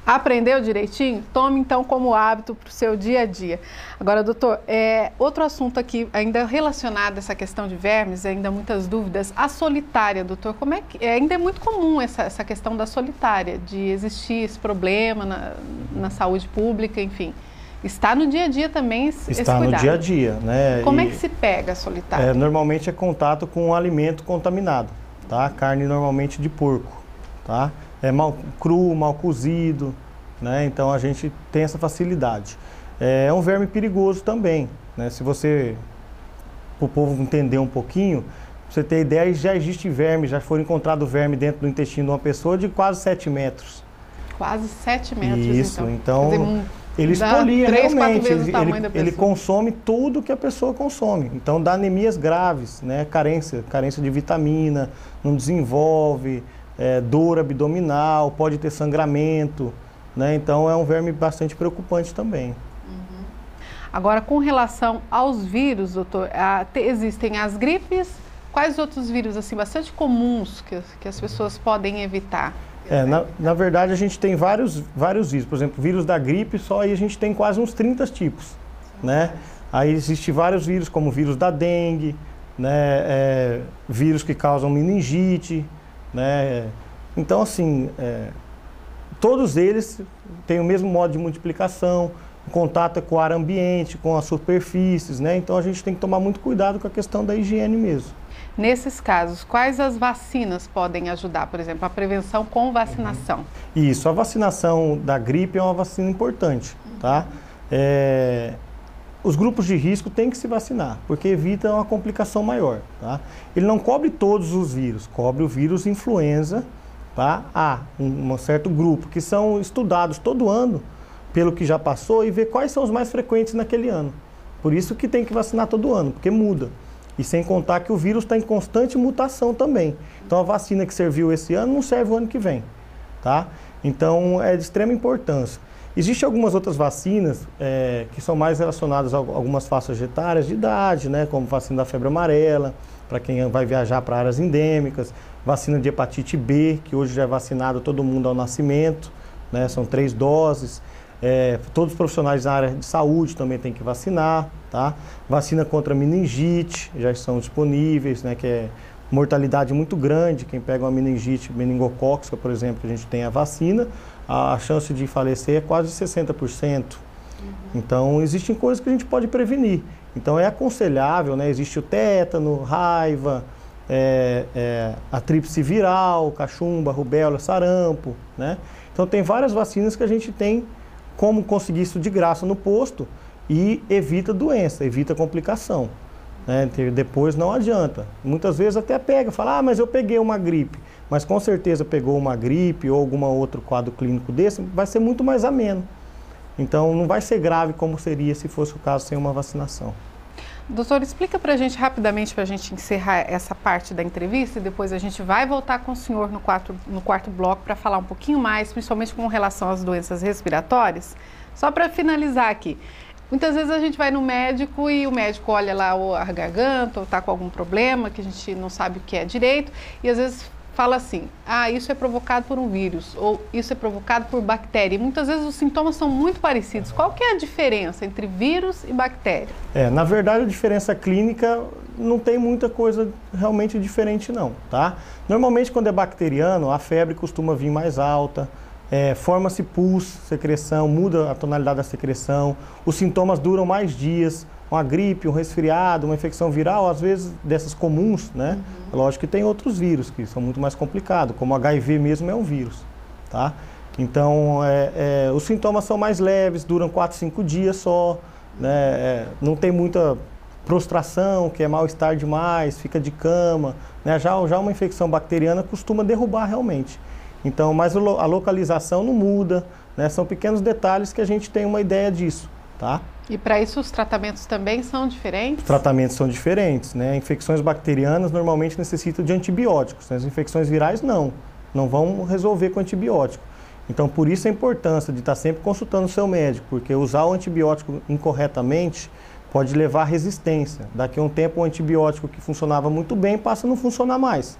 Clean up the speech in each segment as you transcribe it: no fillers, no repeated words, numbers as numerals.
Aprendeu direitinho? Tome então como hábito para o seu dia a dia. Agora, doutor, outro assunto aqui, ainda relacionado a essa questão de vermes, ainda muitas dúvidas. A solitária, doutor, como é que ainda é muito comum essa questão da solitária, de existir esse problema na saúde pública, enfim. Está no dia a dia também esse cuidado. Está no dia a dia, né? Como é que se pega a solitária? Normalmente é contato com um alimento contaminado, tá? Carne normalmente de porco, tá? É mal cru, mal cozido, né? Então a gente tem essa facilidade. É um verme perigoso também, né? Se você, para o povo entender um pouquinho, pra você ter ideia, já existe verme, já foi encontrado verme dentro do intestino de uma pessoa de quase 7 metros. Quase 7 metros, isso, então ele expolia 3, realmente, ele consome tudo que a pessoa consome. Então dá anemias graves, né? Carência de vitamina, não desenvolve, dor abdominal, pode ter sangramento, né? Então é um verme bastante preocupante também. Uhum. Agora, com relação aos vírus, doutor, existem as gripes, quais outros vírus assim bastante comuns que as pessoas podem evitar? Na verdade, a gente tem vários vírus. Por exemplo, o vírus da gripe, só aí a gente tem quase uns 30 tipos, né? Aí existem vários vírus, como o vírus da dengue, né? Vírus que causam meningite, né? Então, assim, todos eles têm o mesmo modo de multiplicação, o contato é com o ar ambiente, com as superfícies, né? Então, a gente tem que tomar muito cuidado com a questão da higiene mesmo. Nesses casos, quais as vacinas podem ajudar, por exemplo, a prevenção com vacinação? Isso, a vacinação da gripe é uma vacina importante, tá? Os grupos de risco têm que se vacinar, porque evita uma complicação maior, tá? Ele não cobre todos os vírus, cobre o vírus influenza, tá? Um certo grupo, que são estudados todo ano, pelo que já passou, e ver quais são os mais frequentes naquele ano. Por isso que tem que vacinar todo ano, porque muda. E sem contar que o vírus está em constante mutação também. Então a vacina que serviu esse ano não serve o ano que vem, tá? Então é de extrema importância. Existem algumas outras vacinas que são mais relacionadas a algumas faixas etárias de idade, né? Como vacina da febre amarela, para quem vai viajar para áreas endêmicas, vacina de hepatite B, que hoje já é vacinado todo mundo ao nascimento, né? São 3 doses. Todos os profissionais da área de saúde também têm que vacinar, tá? Vacina contra meningite já estão disponíveis, né? Que é mortalidade muito grande. Quem pega uma meningite meningocócica, por exemplo, que a gente tem a vacina, a chance de falecer é quase 60%. Então, existem coisas que a gente pode prevenir. Então, é aconselhável, né? Existe o tétano, raiva, a tríplice viral, cachumba, rubéola, sarampo, né? Então, tem várias vacinas que a gente tem como conseguir isso de graça no posto e evita doença, evita complicação, né? Depois não adianta. Muitas vezes até pega, fala, mas eu peguei uma gripe. Mas com certeza pegou uma gripe ou algum outro quadro clínico desse, vai ser muito mais ameno. Então não vai ser grave como seria se fosse o caso sem uma vacinação. Doutor, explica para a gente rapidamente, para a gente encerrar essa parte da entrevista e depois a gente vai voltar com o senhor no quarto bloco para falar um pouquinho mais, principalmente com relação às doenças respiratórias. Só para finalizar aqui, muitas vezes a gente vai no médico e o médico olha lá a garganta ou está com algum problema que a gente não sabe o que é direito e às vezes fala assim, isso é provocado por um vírus ou isso é provocado por bactéria. E muitas vezes os sintomas são muito parecidos. Qual que é a diferença entre vírus e bactéria? Na verdade, a diferença clínica não tem muita coisa realmente diferente não, tá? Normalmente, quando é bacteriano, a febre costuma vir mais alta, forma-se pus, secreção, muda a tonalidade da secreção, os sintomas duram mais dias, uma gripe, um resfriado, uma infecção viral, às vezes dessas comuns, né? Lógico que tem outros vírus que são muito mais complicados, como o HIV mesmo é um vírus, tá? Então, os sintomas são mais leves, duram 4, 5 dias só, né? Não tem muita prostração, que é mal-estar demais, fica de cama, né? Já uma infecção bacteriana costuma derrubar realmente. Então, mas a localização não muda, né? São pequenos detalhes que a gente tem uma ideia disso, tá? E para isso os tratamentos também são diferentes? Os tratamentos são diferentes, né? Infecções bacterianas normalmente necessitam de antibióticos, né? As infecções virais não vão resolver com antibiótico. Então por isso a importância de estar sempre consultando o seu médico, porque usar o antibiótico incorretamente pode levar à resistência. Daqui a um tempo o antibiótico que funcionava muito bem passa a não funcionar mais,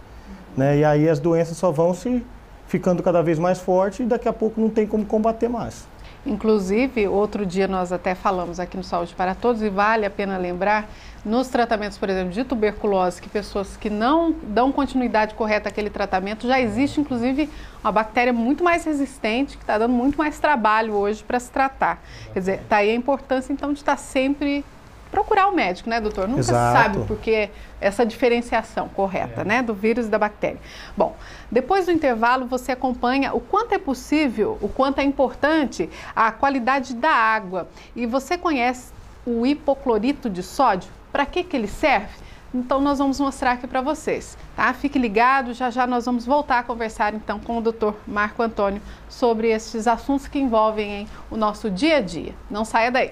né? E aí as doenças só vão se ficando cada vez mais forte e daqui a pouco não tem como combater mais. Inclusive, outro dia nós até falamos aqui no Saúde para Todos e vale a pena lembrar, nos tratamentos, por exemplo, de tuberculose, que pessoas que não dão continuidade correta àquele tratamento, já existe inclusive uma bactéria muito mais resistente, que está dando muito mais trabalho hoje para se tratar. Quer dizer, está aí a importância então de estar sempre procurar o médico, né, doutor? Nunca se sabe porque essa diferenciação correta, né, do vírus e da bactéria. Bom, depois do intervalo você acompanha o quanto é possível, o quanto é importante a qualidade da água. E você conhece o hipoclorito de sódio? Para que ele serve? Então nós vamos mostrar aqui para vocês, tá? Fique ligado, já já nós vamos voltar a conversar então com o Dr. Marco Antônio sobre esses assuntos que envolvem o nosso dia a dia. Não saia daí.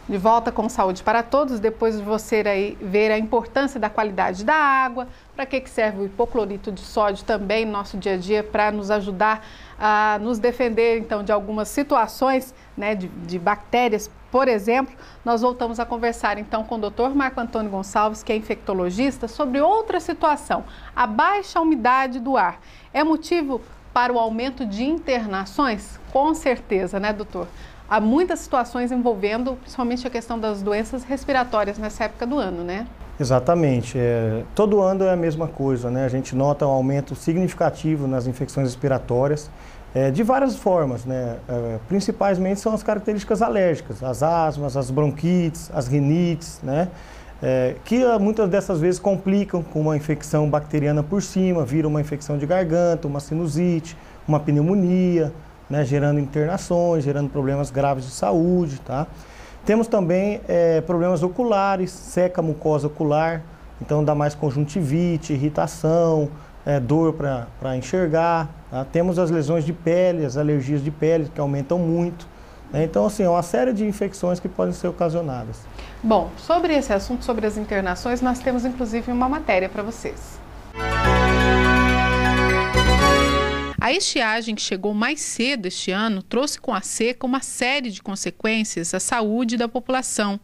De volta com Saúde para Todos, depois de você aí ver a importância da qualidade da água, para que serve o hipoclorito de sódio também no nosso dia a dia, para nos ajudar a nos defender então de algumas situações, né, de bactérias, por exemplo. Nós voltamos a conversar então com o Dr. Marco Antônio Gonçalves, que é infectologista, sobre outra situação, a baixa umidade do ar. É motivo para o aumento de internações? Com certeza, né, doutor? Há muitas situações envolvendo, principalmente a questão das doenças respiratórias nessa época do ano, né? Exatamente. Todo ano é a mesma coisa, né? A gente nota um aumento significativo nas infecções respiratórias, de várias formas, né? Principalmente são as características alérgicas, as asmas, as bronquites, as rinites, né? Que muitas dessas vezes complicam com uma infecção bacteriana por cima, vira uma infecção de garganta, uma sinusite, uma pneumonia, né, gerando internações, gerando problemas graves de saúde, tá? Temos também problemas oculares, seca a mucosa ocular, então dá mais conjuntivite, irritação, dor para enxergar, tá? Temos as lesões de pele, as alergias de pele que aumentam muito, né? Então, assim, é uma série de infecções que podem ser ocasionadas. Bom, sobre esse assunto, sobre as internações, nós temos inclusive uma matéria para vocês. A estiagem que chegou mais cedo este ano trouxe com a seca uma série de consequências à saúde da população.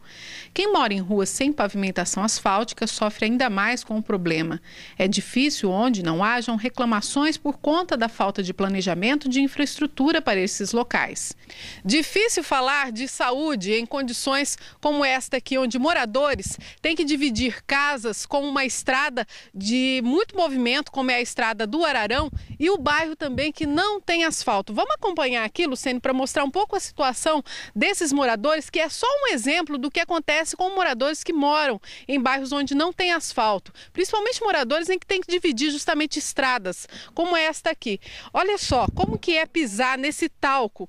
Quem mora em ruas sem pavimentação asfáltica sofre ainda mais com o problema. É difícil onde não hajam reclamações por conta da falta de planejamento de infraestrutura para esses locais. Difícil falar de saúde em condições como esta aqui, onde moradores têm que dividir casas com uma estrada de muito movimento, como é a estrada do Ararão, e o bairro também que não tem asfalto. Vamos acompanhar aqui, Luciene, para mostrar um pouco a situação desses moradores, que é só um exemplo do que acontece com moradores que moram em bairros onde não tem asfalto, principalmente moradores em que tem que dividir justamente estradas, como esta aqui. Olha só como que é pisar nesse talco.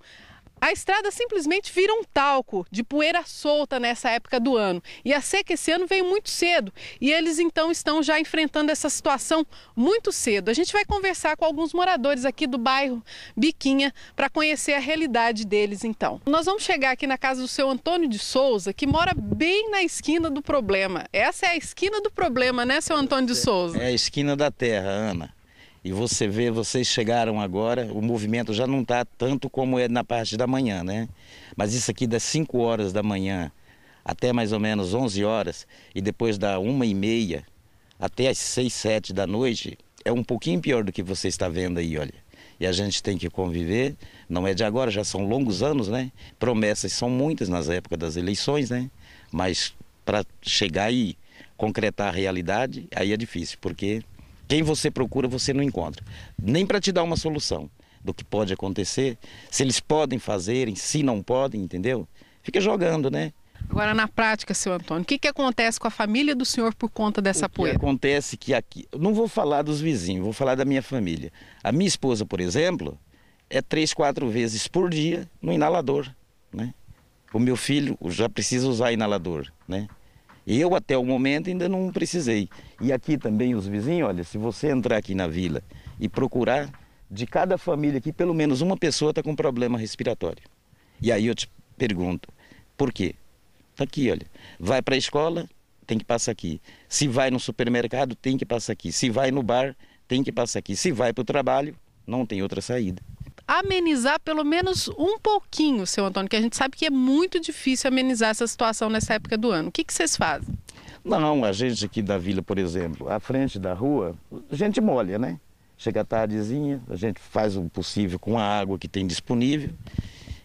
A estrada simplesmente vira um talco de poeira solta nessa época do ano. E a seca esse ano veio muito cedo. E eles então estão já enfrentando essa situação muito cedo. A gente vai conversar com alguns moradores aqui do bairro Biquinha para conhecer a realidade deles então. Nós vamos chegar aqui na casa do seu Antônio de Souza, que mora bem na esquina do problema. Essa é a esquina do problema, né, seu Antônio de Souza? É a esquina da terra, Ana. E você vê, vocês chegaram agora, o movimento já não está tanto como é na parte da manhã, né? Mas isso aqui das 5 horas da manhã até mais ou menos 11 horas e depois da 1h30 até as 6, 7 da noite é um pouquinho pior do que você está vendo aí, olha. E a gente tem que conviver, não é de agora, já são longos anos, né? Promessas são muitas nas épocas das eleições, né? Mas para chegar e concretar a realidade, aí é difícil, porque quem você procura, você não encontra. Nem para te dar uma solução do que pode acontecer, se eles podem fazerem, se não podem, entendeu? Fica jogando, né? Agora, na prática, seu Antônio, o que acontece com a família do senhor por conta dessa poeira? Acontece que aqui, eu não vou falar dos vizinhos, vou falar da minha família. A minha esposa, por exemplo, é 3, 4 vezes por dia no inalador, né? O meu filho já precisa usar inalador, né? Eu, até o momento, ainda não precisei. E aqui também os vizinhos, olha, se você entrar aqui na vila e procurar, de cada família aqui, pelo menos uma pessoa está com problema respiratório. E aí eu te pergunto, por quê? Está aqui, olha. Vai para a escola, tem que passar aqui. Se vai no supermercado, tem que passar aqui. Se vai no bar, tem que passar aqui. Se vai para o trabalho, não tem outra saída. amenizar pelo menos um pouquinho, seu Antônio, que a gente sabe que é muito difícil amenizar essa situação nessa época do ano. O que vocês fazem? Não, a gente aqui da vila, por exemplo, à frente da rua, a gente molha, né? Chega a tardezinha, a gente faz o possível com a água que tem disponível.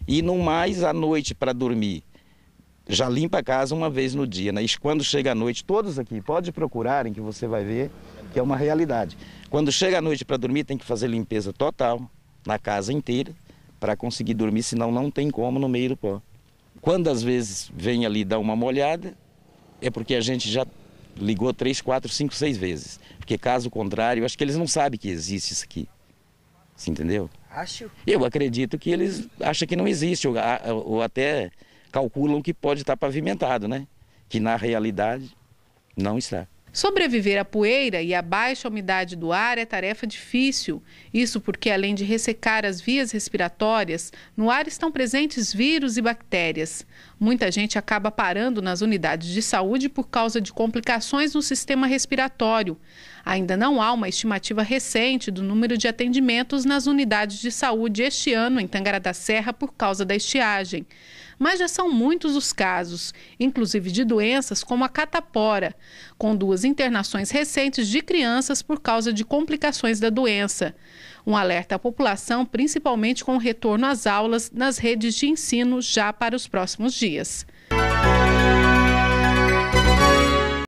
E no mais, à noite para dormir, já limpa a casa uma vez no dia, né? E quando chega a noite, todos aqui, pode procurarem que você vai ver que é uma realidade. Quando chega a noite para dormir, tem que fazer limpeza total na casa inteira para conseguir dormir, senão não tem como no meio do pó. Quando às vezes vem ali dar uma molhada, é porque a gente já ligou 3, 4, 5, 6 vezes. Porque caso contrário, eu acho que eles não sabem que existe isso aqui. Você entendeu? Acho. Eu acredito que eles acham que não existe, ou até calculam que pode estar pavimentado, né? Que na realidade não está. Sobreviver à poeira e à baixa umidade do ar é tarefa difícil. Isso porque, além de ressecar as vias respiratórias, no ar estão presentes vírus e bactérias. Muita gente acaba parando nas unidades de saúde por causa de complicações no sistema respiratório. Ainda não há uma estimativa recente do número de atendimentos nas unidades de saúde este ano em Tangará da Serra por causa da estiagem. Mas já são muitos os casos, inclusive de doenças como a catapora, com 2 internações recentes de crianças por causa de complicações da doença. Um alerta à população, principalmente com o retorno às aulas nas redes de ensino já para os próximos dias.